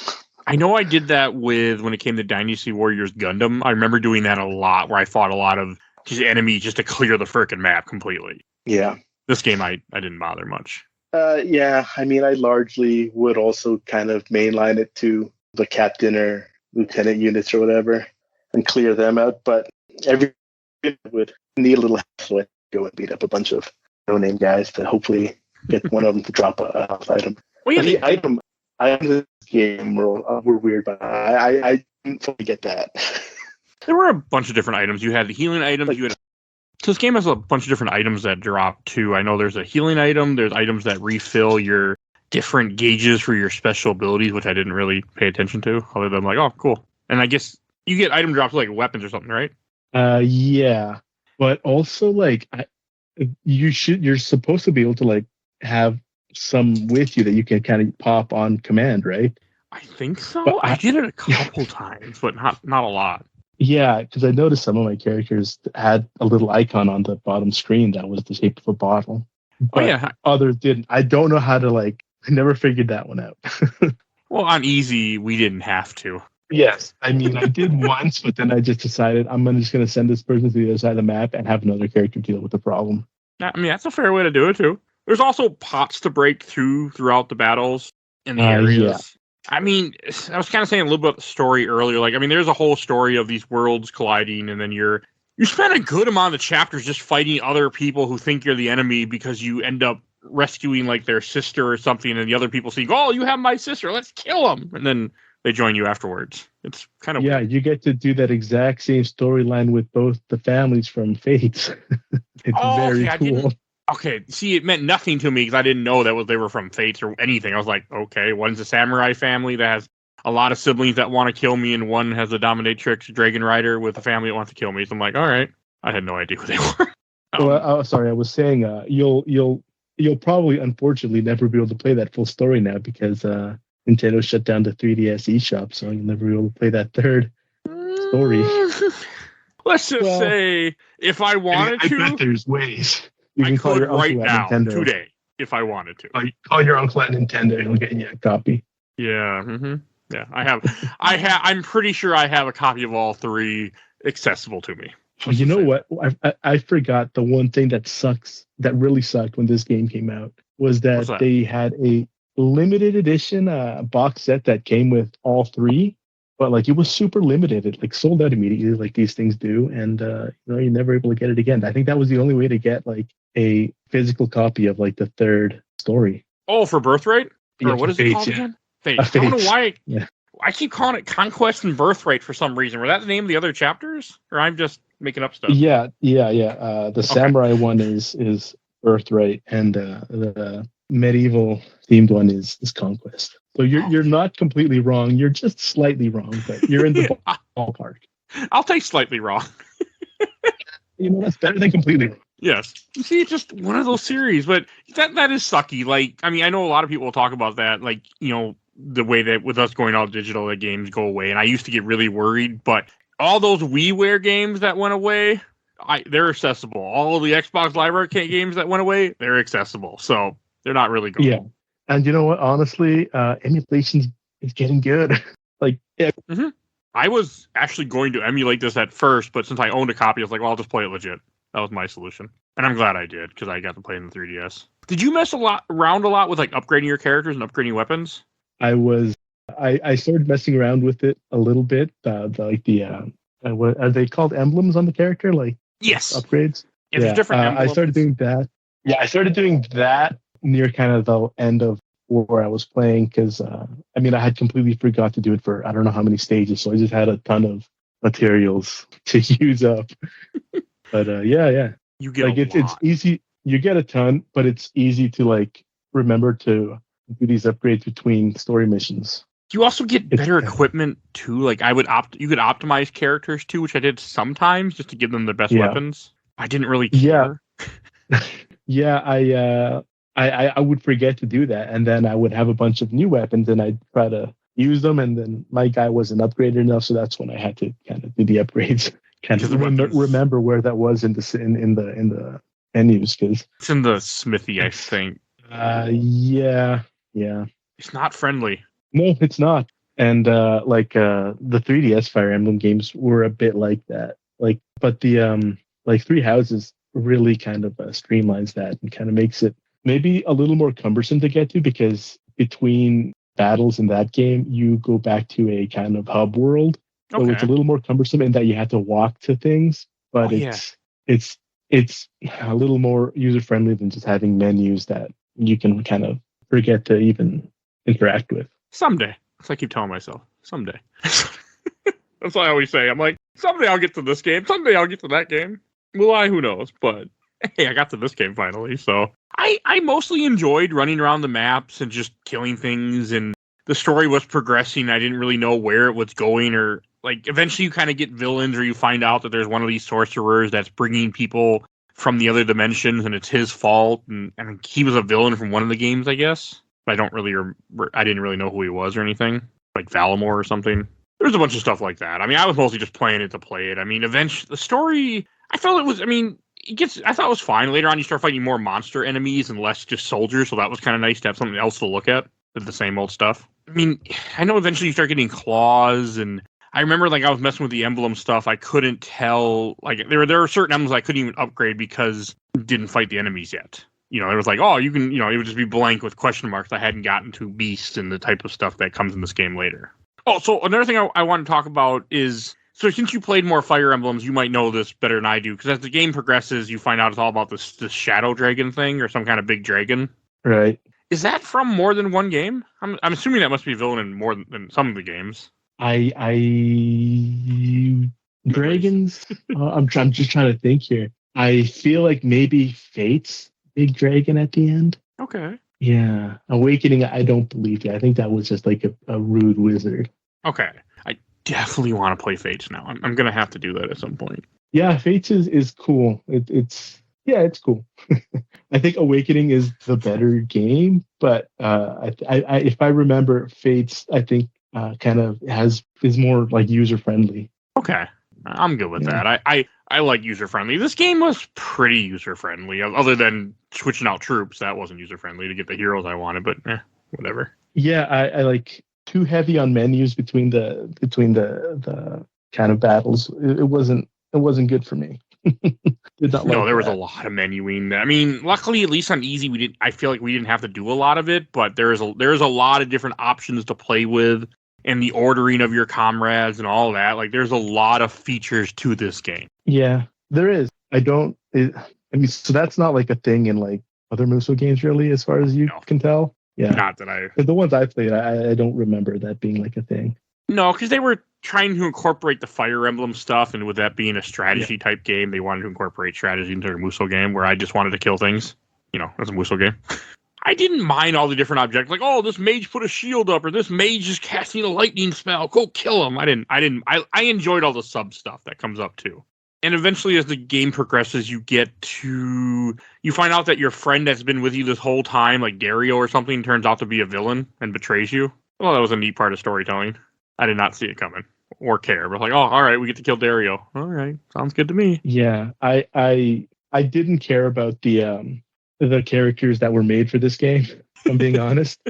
I know I did that when it came to Dynasty Warriors Gundam. I remember doing that a lot where I fought a lot of just enemies just to clear the frickin' map completely. Yeah. This game, I didn't bother much. Yeah, I mean, I largely would also kind of mainline it to the captain or lieutenant units or whatever and clear them out. But every would need a little help to go and beat up a bunch of no-name guys to hopefully get one of them to drop a health item. Well, yeah, the items in this game were weird, but I didn't fully get that. There were a bunch of different items. You had the healing items. So this game has a bunch of different items that drop too. I know there's a healing item. There's items that refill your different gauges for your special abilities, which I didn't really pay attention to, other than like, oh, cool. And I guess you get item drops like weapons or something, right? Yeah, but also like you're supposed to be able to like have some with you that you can kind of pop on command, right? I think so. But I did it a couple times, but not a lot. Yeah, because I noticed some of my characters had a little icon on the bottom screen that was the shape of a bottle. But others didn't. I don't know how to I never figured that one out. Well, on easy, we didn't have to. Yes. I mean, I did once, but then I just decided I'm just going to send this person to the other side of the map and have another character deal with the problem. I mean, that's a fair way to do it, too. There's also pots to break throughout the battles in the areas. Yeah. I mean, I was kind of saying a little bit about the story earlier. Like, I mean, there's a whole story of these worlds colliding, and then you spend a good amount of chapters just fighting other people who think you're the enemy because you end up rescuing, like, their sister or something, and the other people say, oh, you have my sister, let's kill them! And then they join you afterwards. It's kind of weird. You get to do that exact same storyline with both the families from Fates. It's very cool. Okay, see, it meant nothing to me because I didn't know they were from Fates or anything. I was like, okay, one's a samurai family that has a lot of siblings that want to kill me, and one has a dominatrix dragon rider with a family that wants to kill me. So I'm like, all right, I had no idea who they were. Sorry, I was saying you'll probably unfortunately never be able to play that full story now because Nintendo shut down the 3DS eShop, so you'll never be able to play that third story. Let's just say if I wanted to, I bet there's ways. You can call your uncle right now, today, if I wanted to. Call your uncle at Nintendo, he'll get you a copy. Yeah, yeah. I'm pretty sure I have a copy of all three accessible to me. Well, you know what? I forgot the one thing that really sucked when this game came out was that they had a limited edition box set that came with all three, but like it was super limited. It sold out immediately, like these things do, and you're never able to get it again. I think that was the only way to get like a physical copy of like the third story. Oh, for Birthright? Or what is it called again? Fate. I don't know why. I keep calling it Conquest and Birthright for some reason. Were that the name of the other chapters, or I'm just making up stuff? Yeah. The samurai one is Birthright, and the medieval themed one is Conquest. So you're not completely wrong. You're just slightly wrong, but you're in the ballpark. I'll take slightly wrong. That's better than completely wrong. Yes. You see, it's just one of those series, but that is sucky. Like, I mean, I know a lot of people will talk about that, like, the way that with us going all digital, the games go away. And I used to get really worried, but all those WiiWare games that went away, they're accessible. All of the Xbox Live Arcade games that went away, they're accessible. So they're not really going. Yeah. And you know what? Honestly, emulation is getting good. Like, yeah. Mm-hmm. I was actually going to emulate this at first, but since I owned a copy, I was like, well, I'll just play it legit. That was my solution. And I'm glad I did, because I got to play in the 3DS. Did you mess around a lot with like upgrading your characters and upgrading weapons? I started messing around with it a little bit. What are they called, emblems on the character? Like, yes, upgrades. Yeah, there's different emblems. I started doing that. Yeah, I started doing that near kind of the end of where I was playing, because I had completely forgot to do it for I don't know how many stages, so I just had a ton of materials to use up. But yeah, you get like it's easy. You get a ton, but it's easy to like remember to do these upgrades between story missions. You also get better equipment too. Like you could optimize characters too, which I did sometimes just to give them the best weapons. I didn't really care. Yeah, I would forget to do that, and then I would have a bunch of new weapons, and I'd try to use them, and then my guy wasn't upgraded enough, so that's when I had to kind of do the upgrades. Kind of remember where that was in the menus, because it's in the smithy, I think. Yeah. It's not friendly. No, it's not. And the 3DS Fire Emblem games were a bit like that. Like, but the Three Houses really kind of streamlines that and kind of makes it maybe a little more cumbersome to get to, because between battles in that game, you go back to a kind of hub world. So it's a little more cumbersome in that you have to walk to things, but it's a little more user friendly than just having menus that you can kind of forget to even interact with. Someday. That's what I keep telling myself. Someday. That's what I always say. I'm like, someday I'll get to this game. Someday I'll get to that game. Will I? Who knows? But hey, I got to this game finally. So I mostly enjoyed running around the maps and just killing things, and the story was progressing. I didn't really know where it was going, or like eventually you kind of get villains, or you find out that there's one of these sorcerers that's bringing people from the other dimensions, and it's his fault. And he was a villain from one of the games, I guess. But I didn't really know who he was or anything, like Valimore or something. There's a bunch of stuff like that. I was mostly just playing it to play it. Eventually the story, I felt it was. I thought it was fine. Later on, you start fighting more monster enemies and less just soldiers, so that was kind of nice to have something else to look at than the same old stuff. I know eventually you start getting claws, and I remember I was messing with the emblem stuff. I couldn't tell, there were certain emblems I couldn't even upgrade because I didn't fight the enemies yet. It was you can, it would just be blank with question marks. I hadn't gotten to Beast and the type of stuff that comes in this game later. Oh, so another thing I want to talk about is, so since you played more Fire Emblems, you might know this better than I do, because as the game progresses, you find out it's all about this shadow dragon thing, or some kind of big dragon. Right. Is that from more than one game? I'm assuming that must be a villain in more than some of the games. Dragons? I'm just trying to think here. I feel like maybe Fate's big dragon at the end. Okay. Yeah. Awakening, I don't believe that. I think that was just like a rude wizard. Okay. I definitely want to play Fates now. I'm going to have to do that at some point. Yeah, Fates is cool. It's cool. I think Awakening is the better game, but if I remember, Fates, I think kind of is more like user friendly. Okay. I'm good with that. I like user friendly. This game was pretty user friendly, other than switching out troops. That wasn't user friendly to get the heroes I wanted, but whatever. Yeah, I like too heavy on menus between the kind of battles. It wasn't good for me. There was a lot of menuing. Luckily, at least on easy, I feel like we didn't have to do a lot of it, but there's a lot of different options to play with, and the ordering of your comrades and all that. There's a lot of features to this game. Yeah, there is. So that's not like a thing in other Musou games, really, as far as you can tell. Yeah. Not that the ones I played, I don't remember that being like a thing. No, because they were trying to incorporate the Fire Emblem stuff, and with that being a strategy type game, they wanted to incorporate strategy into their Musou game, where I just wanted to kill things. That's a Musou game. I didn't mind all the different objects, this mage put a shield up, or this mage is casting a lightning spell. Go kill him. I enjoyed all the sub stuff that comes up too. And eventually, as the game progresses, you find out that your friend that's been with you this whole time, like Dario or something, turns out to be a villain and betrays you. Well, that was a neat part of storytelling. I did not see it coming or care. But all right, we get to kill Dario. All right, sounds good to me. Yeah, I didn't care about the characters that were made for this game. I'm being honest.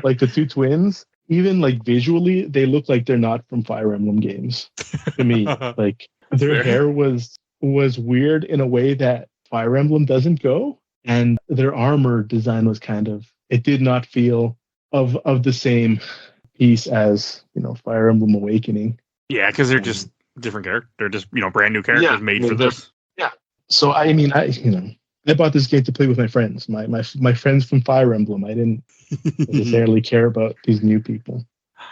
Like the two twins, even like visually, they look like they're not from Fire Emblem games to me. Like their fair. hair was weird in a way that Fire Emblem doesn't go, and their armor design was it did not feel of the same piece as Fire Emblem Awakening. Yeah, because they're just different characters. They're just brand new characters made for this. Yeah. So I mean, I bought this game to play with my friends. My friends from Fire Emblem. I didn't necessarily care about these new people.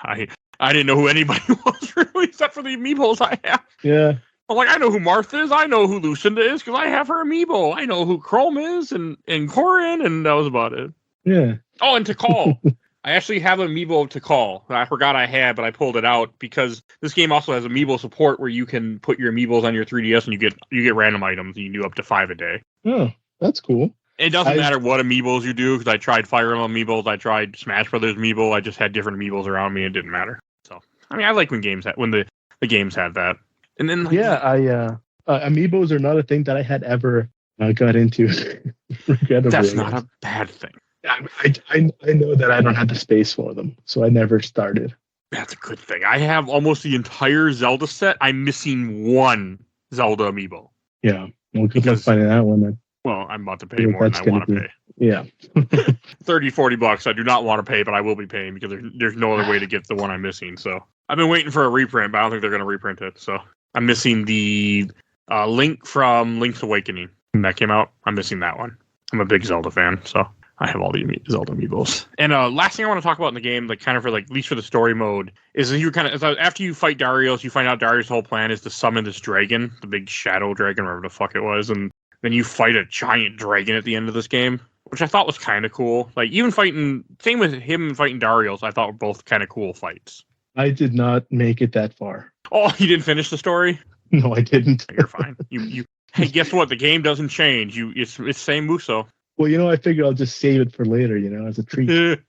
I didn't know who anybody was really, except for the amiibos I have. Yeah. Well, like I know who Martha is. I know who Lucinda is because I have her amiibo. I know who Chrome is and Corin, and that was about it. Yeah. Oh, and Tikal. I actually have an amiibo of Tikal. I forgot I had, but I pulled it out because this game also has amiibo support where you can put your amiibos on your 3DS and you get random items. And you can do up to 5 a day. Oh, that's cool. It doesn't matter what amiibos you do because I tried Fire Emblem amiibos, I tried Smash Brothers amiibo. I just had different amiibos around me. It didn't matter. So I mean, I like when the games had that. And then amiibos are not a thing that I had ever got into. That's not a bad thing. I know that I don't have the space for them, so I never started. That's a good thing. I have almost the entire Zelda set. I'm missing one Zelda amiibo. Yeah, well, good luck finding that one. Well, I'm about to pay more than I want to pay. Yeah. $30-$40. I do not want to pay, but I will be paying because there's no other way to get the one I'm missing. So I've been waiting for a reprint, but I don't think they're going to reprint it. So I'm missing the Link from Link's Awakening. When that came out, I'm missing that one. I'm a big Zelda fan, so I have all the Zelda amiibos. And last thing I want to talk about in the game, like kind of at least for the story mode, is that after you fight Darius, you find out Darius' whole plan is to summon this dragon, the big shadow dragon, whatever the fuck it was, and then you fight a giant dragon at the end of this game, which I thought was kind of cool. Like even same with him fighting Darius, I thought were both kind of cool fights. I did not make it that far. Oh, you didn't finish the story? No, I didn't. You're fine. Hey, guess what? The game doesn't change. It's same Musou. Well, I figure I'll just save it for later, as a treat.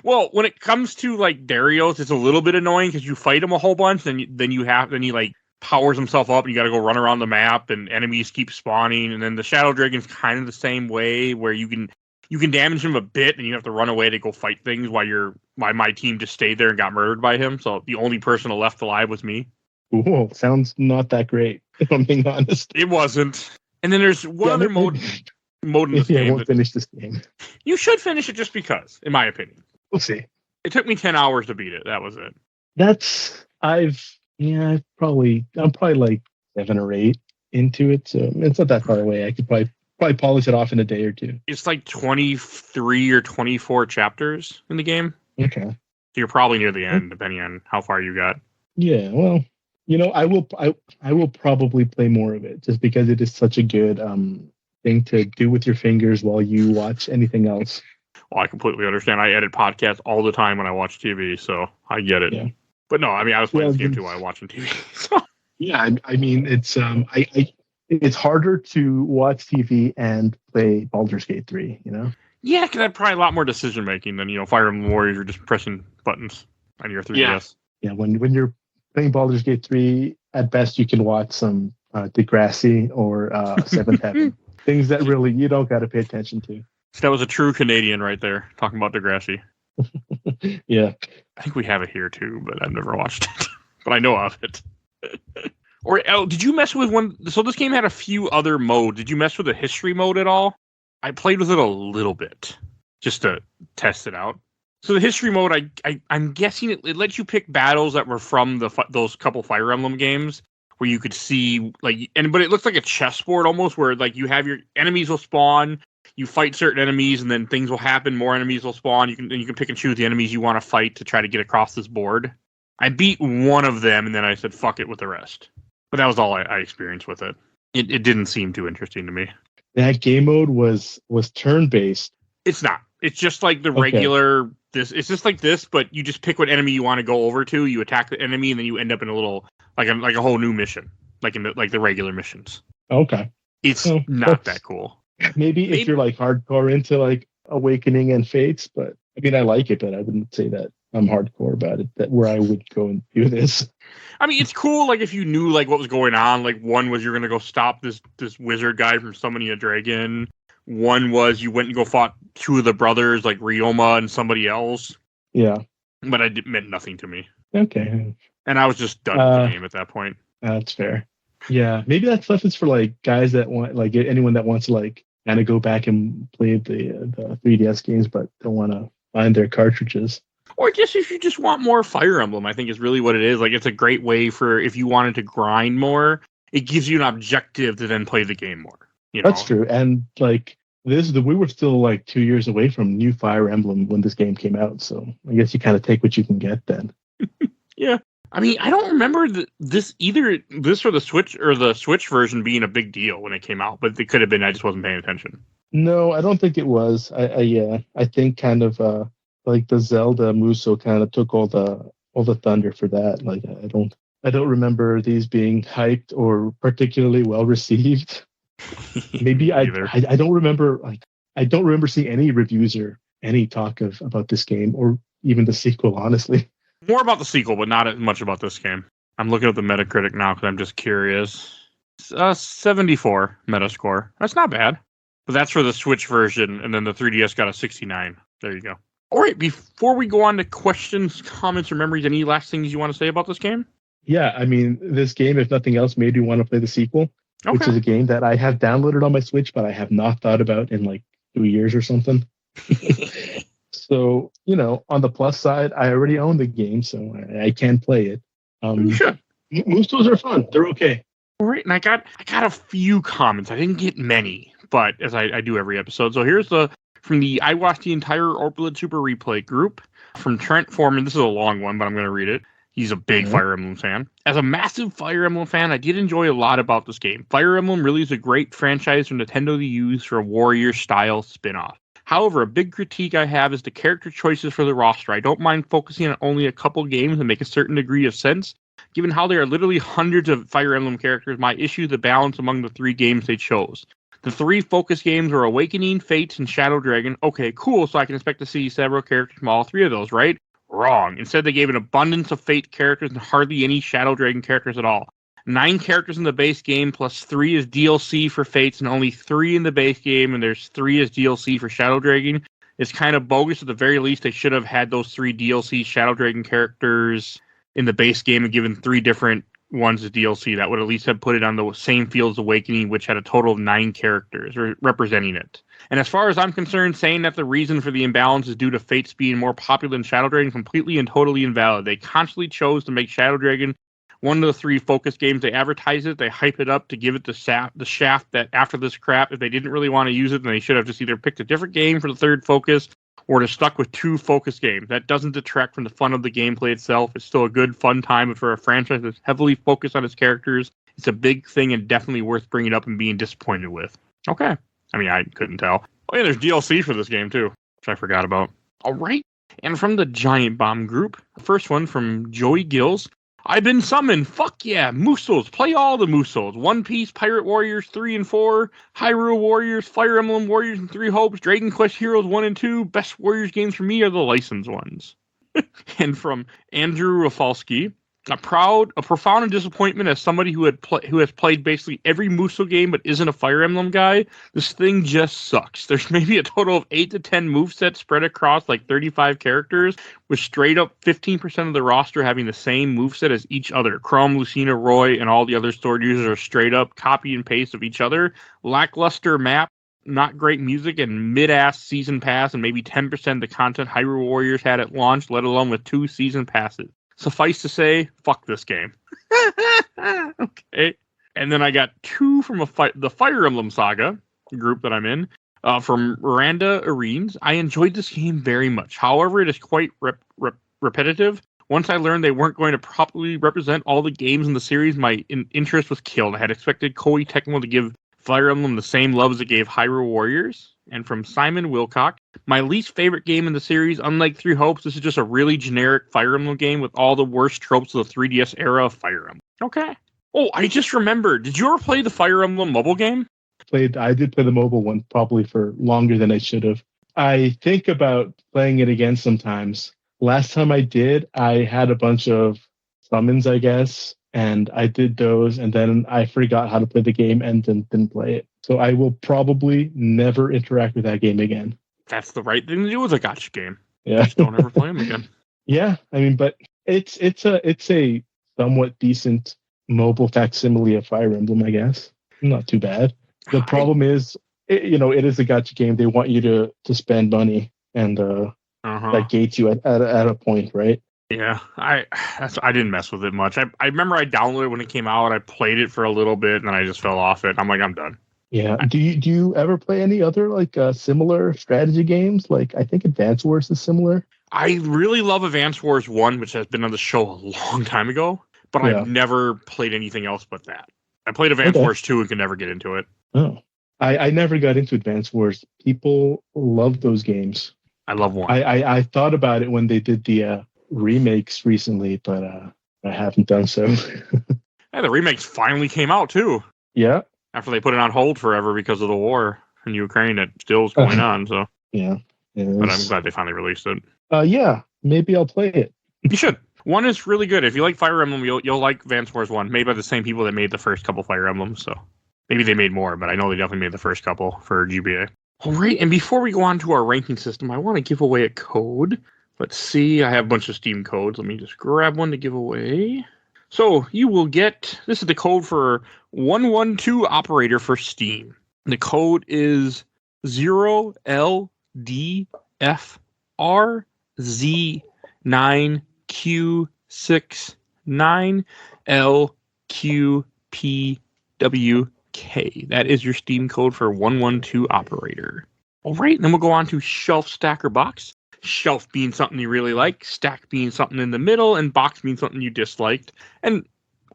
Well, when it comes to like Darius, it's a little bit annoying because you fight him a whole bunch, then he like powers himself up, and you got to go run around the map, and enemies keep spawning, and then the Shadow Dragon's kind of the same way, where you can damage him a bit, and you have to run away to go fight things while my team just stayed there and got murdered by him. So the only person left alive was me. Ooh, sounds not that great, if I'm being honest. It wasn't. And then there's one other mode in this game. I won't finish this game. You should finish it just because, in my opinion. We'll see. It took me 10 hours to beat it. That was it. I'm probably like 7 or 8 into it, so it's not that far away. I could probably polish it off in a day or two. It's like 23 or 24 chapters in the game. Okay. So you're probably near the end, depending on how far you got. Yeah, well, I will probably play more of it just because it is such a good thing to do with your fingers while you watch anything else. Well, I completely understand. I edit podcasts all the time when I watch TV, so I get it. Yeah. But no, I mean, I was playing this game too while watching TV. So. Yeah, I mean, it's it's harder to watch TV and play Baldur's Gate 3, Yeah, because that's probably a lot more decision making than Fire Emblem Warriors. You're just pressing buttons on your 3DS. Yeah, when you're playing Baldur's Gate 3, at best you can watch some Degrassi or Seventh Heaven. Things that really you don't got to pay attention to. That was a true Canadian right there, talking about Degrassi. Yeah. I think we have it here too, but I've never watched it. But I know of it. Did you mess with one? So this game had a few other modes. Did you mess with the history mode at all? I played with it a little bit, just to test it out. So the history mode, I'm guessing it lets you pick battles that were from those couple Fire Emblem games, where you could see but it looks like a chessboard almost, where like you have your enemies will spawn, you fight certain enemies, and then things will happen. More enemies will spawn. You can pick and choose the enemies you want to fight to try to get across this board. I beat one of them, and then I said fuck it with the rest. But that was all I experienced with it. It didn't seem too interesting to me. That game mode was turn based. It's not. It's just like the regular. It's just like this, but you just pick what enemy you want to go over to. You attack the enemy, and then you end up in a little like a whole new mission, like in the regular missions. Okay, it's not that cool. Maybe if you're like hardcore into like Awakening and Fates, but I mean I like it, but I wouldn't say that I'm hardcore about it. That where I would go and do this. I mean, it's cool. Like if you knew like what was going on. Like one was you're gonna go stop this wizard guy from summoning a dragon. One was you went and go fought two of the brothers, like Ryoma and somebody else. Yeah. But it meant nothing to me. Okay. And I was just done with the game at that point. That's fair. Yeah, maybe that stuff is for like guys that want, like anyone that wants to like kind of go back and play the 3DS games, but don't want to find their cartridges. Or just if you just want more Fire Emblem, I think is really what it is. Like, it's a great way for if you wanted to grind more, it gives you an objective to then play the game more. You know? That's true. And like we were still like 2 years away from new Fire Emblem when this game came out, so I guess you kind of take what you can get then. Yeah. I mean, I don't remember this or the Switch version being a big deal when it came out, but it could have been. I just wasn't paying attention. No, I don't think it was. I think kind of like the Zelda Musou kind of took all the thunder for that. Like I don't remember these being hyped or particularly well received. Maybe I don't remember seeing any reviews or any talk about this game or even the sequel, honestly. More about the sequel, but not as much about this game. I'm looking at the Metacritic now because I'm just curious. 74 Metascore. That's not bad. But that's for the Switch version, and then the 3DS got a 69. There you go. All right, before we go on to questions, comments, or memories, any last things you want to say about this game? Yeah, I mean, this game, if nothing else, made me want to play the sequel, which is a game that I have downloaded on my Switch, but I have not thought about in like 2 years or something. So, on the plus side, I already own the game, so I can play it. You should. Musous are fun. They're okay. All right, and I got a few comments. I didn't get many, but as I do every episode. So here's I watched the entire Orplet Super Replay group from Trent Foreman. This is a long one, but I'm going to read it. He's a big Fire Emblem fan. As a massive Fire Emblem fan, I did enjoy a lot about this game. Fire Emblem really is a great franchise for Nintendo to use for a warrior-style spin-off. However, a big critique I have is the character choices for the roster. I don't mind focusing on only a couple games and make a certain degree of sense. Given how there are literally hundreds of Fire Emblem characters, my issue is the balance among the 3 games they chose. The 3 focus games were Awakening, Fates, and Shadow Dragon. Okay, cool, so I can expect to see several characters from all 3 of those, right? Wrong. Instead, they gave an abundance of Fate characters and hardly any Shadow Dragon characters at all. 9 characters in the base game, plus 3 as DLC for Fates, and only 3 in the base game, and there's 3 as DLC for Shadow Dragon. It's kind of bogus. At the very least, they should have had those 3 DLC Shadow Dragon characters in the base game and given 3 different ones as DLC. That would at least have put it on the same field as Awakening, which had a total of 9 characters representing it. And as far as I'm concerned, saying that the reason for the imbalance is due to Fates being more popular than Shadow Dragon is completely and totally invalid. They consciously chose to make Shadow Dragon one of the 3 focus games. They advertise it, they hype it up to give it the shaft that after this crap, if they didn't really want to use it, then they should have just either picked a different game for the 3rd focus or just stuck with 2 focus games. That doesn't detract from the fun of the gameplay itself. It's still a good, fun time, but for a franchise that's heavily focused on its characters, it's a big thing and definitely worth bringing up and being disappointed with. Okay. I mean, I couldn't tell. Oh, yeah, there's DLC for this game, too, which I forgot about. All right. And from the Giant Bomb group, the first one from Joey Gills. I've been summoned. Fuck yeah. Musous. Play all the Musous. One Piece, Pirate Warriors 3 and 4, Hyrule Warriors, Fire Emblem Warriors and 3 Hopes, Dragon Quest Heroes 1 and 2. Best Warriors games for me are the licensed ones. And from Andrew Rafalski. A profound disappointment as somebody who has played basically every Musou game but isn't a Fire Emblem guy. This thing just sucks. There's maybe a total of 8 to 10 movesets spread across like 35 characters, with straight up 15% of the roster having the same moveset as each other. Chrome, Lucina, Roy, and all the other stored users are straight up copy and paste of each other. Lackluster map, not great music, and mid-ass season pass, and maybe 10% of the content Hyrule Warriors had at launch, let alone with 2 season passes. Suffice to say, fuck this game. Okay. And then I got 2 from the Fire Emblem Saga group that I'm in. From Miranda Arenes. I enjoyed this game very much. However, it is quite repetitive. Once I learned they weren't going to properly represent all the games in the series, my interest was killed. I had expected Koei Tecmo to give Fire Emblem the same love as it gave Hyrule Warriors. And from Simon Wilcock, my least favorite game in the series, unlike 3 Hopes, this is just a really generic Fire Emblem game with all the worst tropes of the 3DS era of Fire Emblem. Okay. Oh, I just remembered. Did you ever play the Fire Emblem mobile game? I did play the mobile one probably for longer than I should have. I think about playing it again sometimes. Last time I did, I had a bunch of summons, I guess, and I did those, and then I forgot how to play the game and then didn't play it. So I will probably never interact with that game again. That's the right thing to do with a gacha game. Yeah. Just don't ever play them again. Yeah, I mean, but it's a somewhat decent mobile facsimile of Fire Emblem, I guess. Not too bad. The problem is, it is a gacha game. They want you to spend money, and that gates you at a point, right? Yeah, I didn't mess with it much. I remember I downloaded it when it came out. I played it for a little bit, and then I just fell off it. I'm like, I'm done. Yeah. Do you ever play any other similar strategy games? Like I think Advance Wars is similar. I really love Advance Wars 1, which has been on the show a long time ago, but I've never played anything else but that. I played Advance Wars 2 and could never get into it. Oh. I never got into Advance Wars. People love those games. I love 1. I thought about it when they did the remakes recently, but I haven't done so. Yeah, the remakes finally came out too. Yeah. After they put it on hold forever because of the war in Ukraine, it still is going on. So yeah. But I'm glad they finally released it. Yeah, maybe I'll play it. You should. 1 is really good. If you like Fire Emblem, you'll like Advance Wars 1, made by the same people that made the first couple Fire Emblems. So maybe they made more, but I know they definitely made the first couple for GBA. All right, and before we go on to our ranking system, I want to give away a code. Let's see. I have a bunch of Steam codes. Let me just grab one to give away. So you will get, this is the code for 112 operator for Steam. The code is 0LDFRZ9Q69LQPWK. That is your Steam code for 112 operator. All right, then we'll go on to Shelf Stacker Box. Shelf being something you really like, stack being something in the middle, and box being something you disliked. And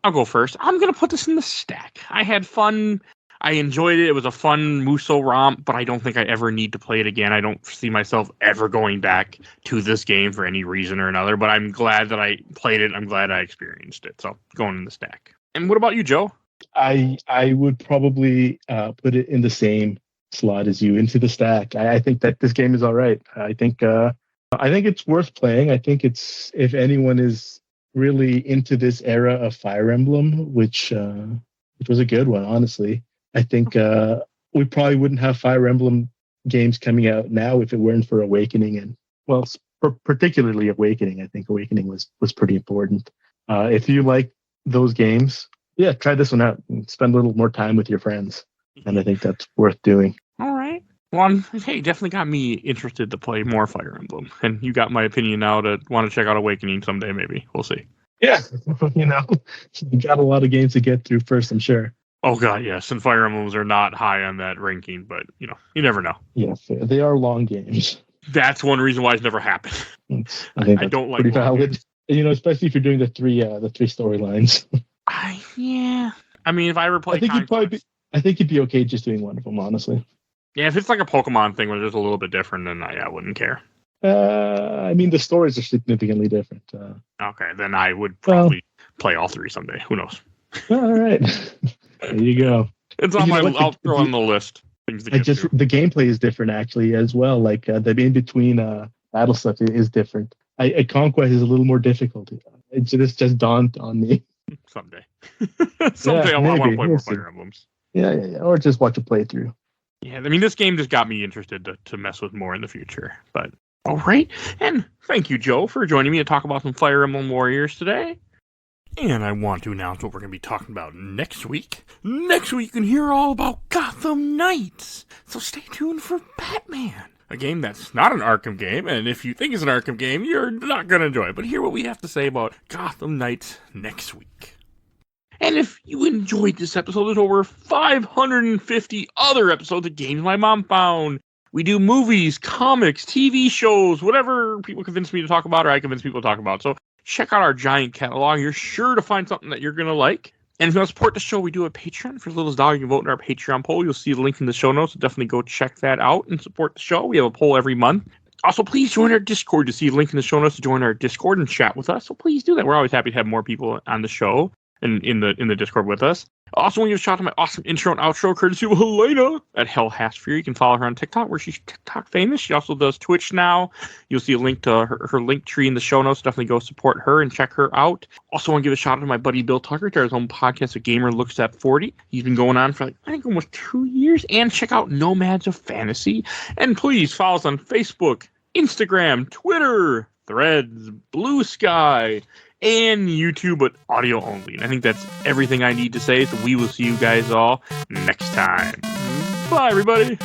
I'll go first. I'm going to put this in the stack. I had fun. I enjoyed it. It was a fun Musou romp, but I don't think I ever need to play it again. I don't see myself ever going back to this game for any reason or another, but I'm glad that I played it. I'm glad I experienced it. So going in the stack. And what about you, Joe? I would probably put it in the same slot as you, into the stack. I think that this game is all right. I think it's worth playing. I think it's, if anyone is really into this era of Fire Emblem, which was a good one, honestly. I think we probably wouldn't have Fire Emblem games coming out now if it weren't for Awakening, and particularly Awakening. I think Awakening was pretty important. If you like those games, yeah, try this one out and spend a little more time with your friends. And I think that's worth doing. All right. Well, hey, definitely got me interested to play more Fire Emblem. And you got my opinion now to want to check out Awakening someday, maybe. We'll see. Yeah. You got a lot of games to get through first, I'm sure. Oh, God, yes. And Fire Emblems are not high on that ranking, but, you never know. Yes, they are long games. That's one reason why it's never happened. I don't like pretty valid. Especially if you're doing the three storylines. Yeah. I mean, if I ever play, I think you'd be okay just doing one of them, honestly. Yeah, if it's like a Pokemon thing where it's a little bit different, then I wouldn't care. I mean, the stories are significantly different. Okay, then I would probably play all three someday. Who knows? All right. There you go. It's on I'll throw on the list. Things to get through. The gameplay is different, actually, as well. Like, the in-between battle stuff is different. Conquest is a little more difficult. It's just dawned on me. Someday. Someday I want to play more Fire Emblems. Yeah. Or just watch a playthrough. Yeah, I mean, this game just got me interested to mess with more in the future. But, all right. And thank you, Joe, for joining me to talk about some Fire Emblem Warriors today. And I want to announce what we're going to be talking about next week. Next week, you can hear all about Gotham Knights. So stay tuned for Batman, a game that's not an Arkham game. And if you think it's an Arkham game, you're not going to enjoy it. But hear what we have to say about Gotham Knights next week. And if you enjoyed this episode, there's over 550 other episodes of Games My Mom Found. We do movies, comics, TV shows, whatever people convince me to talk about or I convince people to talk about. So check out our giant catalog. You're sure to find something that you're going to like. And if you want to support the show, we do a Patreon. For as little as $1, you can vote in our Patreon poll. You'll see the link in the show notes. So definitely go check that out and support the show. We have a poll every month. Also, please join our Discord. You see a link in the show notes to join our Discord and chat with us. So please do that. We're always happy to have more people on the show and in the Discord with us. I also want to give a shout out to my awesome intro and outro courtesy of Helena at Hell Hashfear. You can follow her on TikTok, where she's TikTok famous. She also does Twitch now. You'll see a link to her link tree in the show notes. Definitely go support her and check her out. Also want to give a shout out to my buddy Bill Tucker, to his own podcast, A Gamer Looks at 40. He's been going on for I think almost 2 years. And check out Nomads of Fantasy. And please follow us on Facebook, Instagram, Twitter, Threads, Blue Sky, and YouTube, but audio only. And I think that's everything I need to say, so we will see you guys all next time. Bye, everybody.